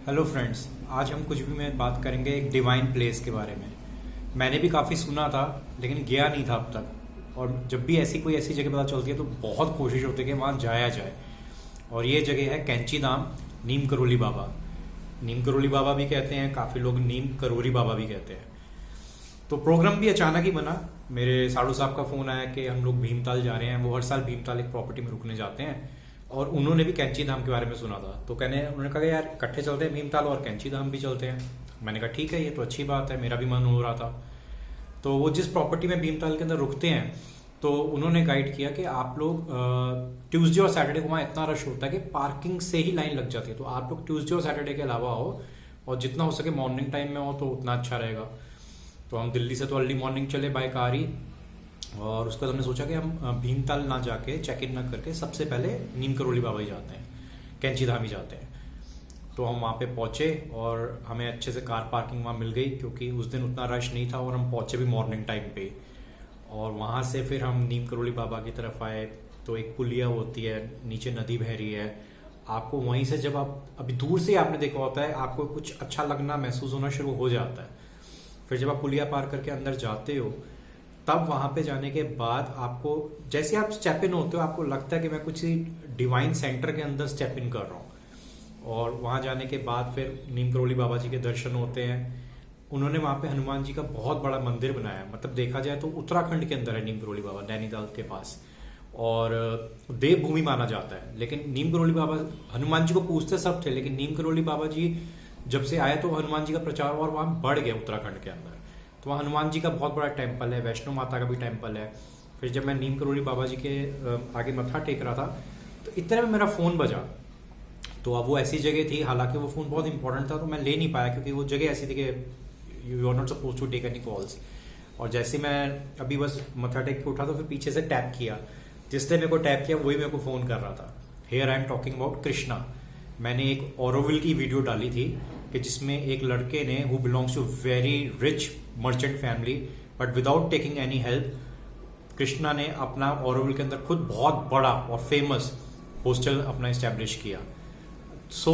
Hello friends, आज हम कुछ भी में बात करेंगे एक डिवाइन प्लेस के बारे में। मैंने भी काफ़ी सुना था लेकिन गया नहीं था अब तक। और जब भी कोई ऐसी जगह पता चलती है तो बहुत कोशिश होती है कि वहाँ जाया जाए। और ये जगह है कैंची धाम, नीम करोली बाबा। नीम करोली बाबा भी कहते हैं, काफ़ी लोग नीम करोरी बाबा भी कहते हैं। तो प्रोग्राम भी अचानक ही बना। मेरे साड़ू साहब का फ़ोन आया कि हम लोग भीमताल जा रहे हैं। वो हर साल भीमताल एक प्रॉपर्टी में रुकने जाते हैं और उन्होंने भी कैंची धाम के बारे में सुना था। तो उन्होंने कहा कि यार इकट्ठे चलते हैं भीमताल और कैंची धाम भी चलते हैं। मैंने कहा ठीक है, ये तो अच्छी बात है, मेरा भी मन हो रहा था। तो वो जिस प्रॉपर्टी में भीमताल के अंदर रुकते हैं तो उन्होंने गाइड किया कि आप लोग ट्यूसडे और सैटरडे को वहाँ इतना रश होता है कि पार्किंग से ही लाइन लग जाती है। तो आप लोग ट्यूसडे और सैटरडे के अलावा हो और जितना हो सके मॉर्निंग टाइम में हो तो उतना अच्छा रहेगा। तो हम दिल्ली से तो अर्ली मॉर्निंग चले बाय कार ही। और उसके बाद हमने सोचा कि हम भीमताल ना जाके चेक इन ना करके सबसे पहले नीम करोली बाबा ही जाते हैं, कैंची धाम ही जाते हैं। तो हम वहाँ पे पहुँचे और हमें अच्छे से कार पार्किंग वहाँ मिल गई क्योंकि उस दिन उतना रश नहीं था और हम पहुँचे भी मॉर्निंग टाइम पे। और वहाँ से फिर हम नीम करोली बाबा की तरफ आए। तो एक पुलिया होती है, नीचे नदी बह रही है। आपको वहीं से जब आप अभी दूर से आपने देखा होता है, आपको कुछ अच्छा लगना महसूस होना शुरू हो जाता है। फिर जब आप पुलिया पार करके अंदर जाते हो तब वहाँ पे जाने के बाद आपको जैसे आप स्टेप इन होते हो आपको लगता है कि मैं कुछ डिवाइन सेंटर के अंदर स्टेप इन कर रहा हूँ। और वहाँ जाने के बाद फिर नीम करोली बाबा जी के दर्शन होते हैं। उन्होंने वहाँ पे हनुमान जी का बहुत बड़ा मंदिर बनाया है। मतलब देखा जाए तो उत्तराखंड के अंदर है नीम करोली बाबा, नैनीताल के पास। और देवभूमि माना जाता है। लेकिन नीम करोली बाबा, हनुमान जी को पूछते सब थे लेकिन नीम करोली बाबा जी जब से आए तो हनुमान जी का प्रचार और वहाँ बढ़ गया उत्तराखंड के अंदर। तो वहाँ हनुमान जी का बहुत बड़ा टेम्पल है, वैष्णो माता का भी टेम्पल है। फिर जब मैं नीम करोली बाबा जी के आगे मत्था टेक रहा था तो इतने में मेरा फ़ोन बजा। तो अब वो ऐसी जगह थी, हालांकि वो फ़ोन बहुत इंपॉर्टेंट था तो मैं ले नहीं पाया क्योंकि वो जगह ऐसी थी कि you are not suppose to take any calls. और जैसे मैं अभी बस मत्था टेक के उठा तो फिर पीछे से टैप किया। जिसने मेरे को टैप किया वही मेरे को फ़ोन कर रहा था। Here I am talking about Krishna. मैंने एक ऑरोविल की वीडियो डाली थी कि जिसमें एक लड़के ने who belongs to very rich merchant family but without taking any help, Krishna ने अपना ऑरोविल के अंदर खुद बहुत बड़ा और फेमस हॉस्टल अपना इस्टेब्लिश किया। सो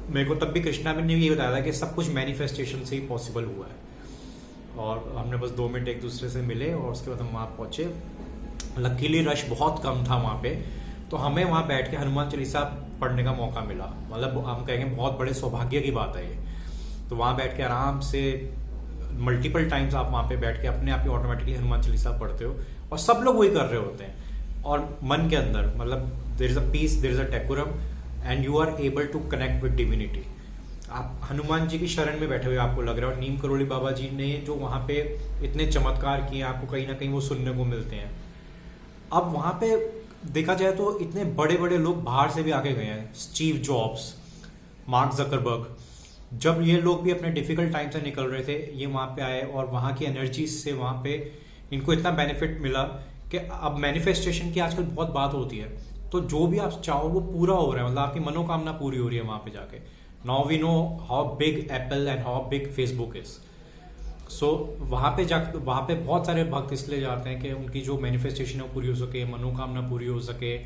मेरे को तब भी कृष्णा ने ये बताया था कि सब कुछ मैनिफेस्टेशन से ही पॉसिबल हुआ है। और हमने बस 2 मिनट एक दूसरे से मिले और उसके बाद हम वहाँ पहुँचे। लकीली रश बहुत कम था वहाँ पे, तो हमें वहाँ बैठ के हनुमान चालीसा पढ़ने का मौका मिला। मतलब हम कहेंगे बहुत बड़े सौभाग्य की बात है ये। तो वहाँ बैठ के आराम से मल्टीपल टाइम्स आप वहाँ पे बैठ के अपने आप ही ऑटोमेटिकली हनुमान चालीसा पढ़ते हो और सब लोग वही कर रहे होते हैं। और मन के अंदर मतलब there is a peace, there is a decorum and you are able to connect with divinity. आप हनुमान जी की शरण में बैठे हुए आपको लग रहा है। और नीम करोली बाबा जी ने जो वहाँ पे इतने चमत्कार किए आपको कहीं ना कहीं वो सुनने को मिलते हैं। अब वहाँ पे देखा जाए तो इतने बड़े बड़े लोग बाहर से भी आके गए हैं। स्टीव जॉब्स, मार्क जकरबर्ग, जब ये लोग भी अपने डिफिकल्ट टाइम से निकल रहे थे ये वहाँ पे आए और वहाँ की एनर्जी से वहाँ पे इनको इतना बेनिफिट मिला कि अब मैनिफेस्टेशन की आजकल बहुत बात होती है। तो जो भी आप चाहो वो पूरा हो रहा है, मतलब आपकी मनोकामना पूरी हो रही है वहाँ पे जाके। Now we know how big Apple and how big Facebook is. So वहाँ पे बहुत सारे भक्त इसलिए जाते हैं कि उनकी जो मैनिफेस्टेशन है वो पूरी हो सके, मनोकामना पूरी हो सके।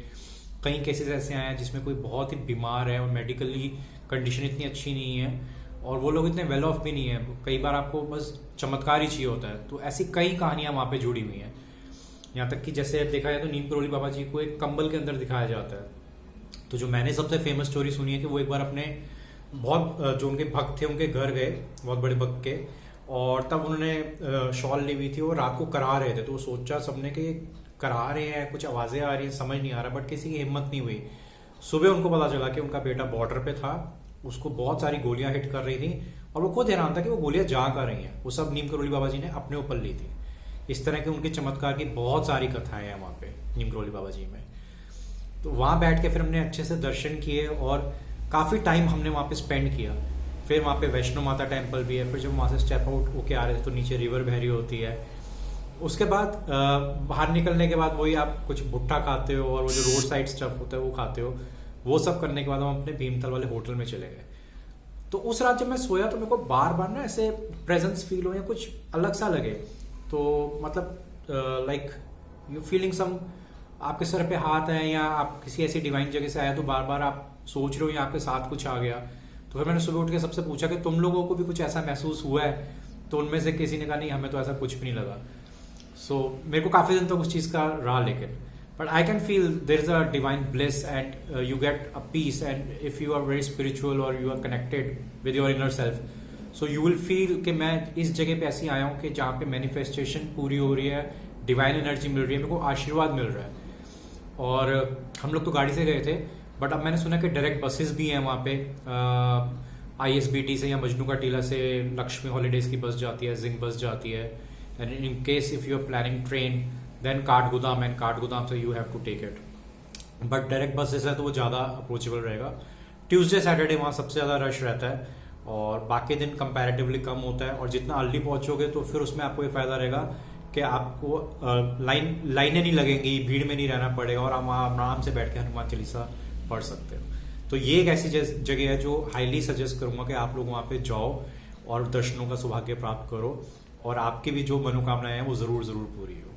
कई केसेस ऐसे आए हैं जिसमें कोई बहुत ही बीमार है और मेडिकली कंडीशन इतनी अच्छी नहीं है और वो लोग इतने वेल ऑफ भी नहीं है। कई बार आपको बस चमत्कार ही चाहिए होता है। तो ऐसी कई कहानियां वहाँ पे जुड़ी हुई हैं। यहाँ तक कि जैसे देखा जाए तो नीम करोली बाबा जी को एक कंबल के अंदर दिखाया जाता है। तो जो मैंने सबसे फेमस स्टोरी सुनी है कि वो एक बार अपने बहुत जो उनके भक्त थे उनके घर गए, बहुत बड़े भक्त के, और तब उन्होंने शॉल ली हुई थी और रात को करा रहे थे। तो वो सोचा सबने कि करा रहे हैं, कुछ आवाज़ें आ रही हैं, समझ नहीं आ रहा, बट किसी की हिम्मत नहीं हुई। सुबह उनको पता चला कि उनका बेटा बॉर्डर पे था, उसको बहुत सारी गोलियां हिट कर रही थी और वो खुद हैरान था कि वो गोलियां जा कर रही हैं। वो सब नीम करोली बाबा जी ने अपने ऊपर ली थी। इस तरह के उनके चमत्कार की बहुत सारी कथाएं हैं वहाँ पे नीम करोली बाबा जी में। तो वहाँ बैठ के फिर हमने अच्छे से दर्शन किए और काफ़ी टाइम हमने वहाँ पे स्पेंड किया। फिर वहाँ पे वैष्णो माता टेम्पल भी है। फिर जब वहाँ से स्टेप आउट होके आ रहे थे तो नीचे रिवर बह रही होती है। उसके बाद बाहर निकलने के बाद वही आप कुछ भुट्टा खाते हो और वो जो रोड साइड स्टफ होता है वो खाते हो। वो सब करने के बाद हम अपने भीमताल वाले होटल में चले गए। तो उस रात जब मैं सोया तो मेरे को बार बार ना ऐसे प्रेजेंस फील हो या कुछ अलग सा लगे। तो मतलब लाइक यू फीलिंग सम, आपके सर पे हाथ है या आप किसी ऐसी डिवाइन जगह से आया तो बार बार आप सोच रहे हो या आपके साथ कुछ आ गया। तो फिर मैंने सुबह उठ के सबसे पूछा कि तुम लोगों को भी कुछ ऐसा महसूस हुआ है, तो उनमें से किसी ने कहा नहीं हमें तो ऐसा कुछ भी नहीं लगा। सो मेरे को काफ़ी दिन तक उस चीज़ का रहा, लेकिन but I can feel there is a divine bliss and you get a peace, and if you are very spiritual और you are connected with your inner self, so you will feel कि मैं इस जगह पे ऐसी आया हूँ कि जहाँ पे मैनिफेस्टेशन पूरी हो रही है, डिवाइन एनर्जी मिल रही है, मेरे को आशीर्वाद मिल रहा है। और हम लोग तो गाड़ी से गए थे, बट अब मैंने सुना कि डायरेक्ट बसेस भी हैं वहाँ पे, ISBT से या मजनू का टीला से लक्ष्मी हॉलीडेज की बस जाती है, जिंक बस जाती है, and in case if you are planning train then Kathgodam, and Kathgodam से you have to take it. But direct buses है तो वो ज़्यादा अप्रोचेबल रहेगा। ट्यूसडे सैटरडे वहाँ सबसे ज़्यादा रश रहता है और बाकी दिन कंपैरेटिवली कम होता है, और जितना अर्ली पहुँचोगे तो फिर उसमें आपको ये फ़ायदा रहेगा कि आपको लाइनें नहीं लगेंगी, भीड़ में नहीं रहना पड़ेगा, और आप वहाँ आराम से बैठ के हनुमान चालीसा पढ़ सकते हो। तो ये एक ऐसी जगह है जो हाईली सजेस्ट करूंगा कि आप लोग वहाँ पे जाओ और दर्शनों का सौभाग्य प्राप्त करो, और आपकी भी जो मनोकामनाएं हैं वो ज़रूर ज़रूर पूरी हो।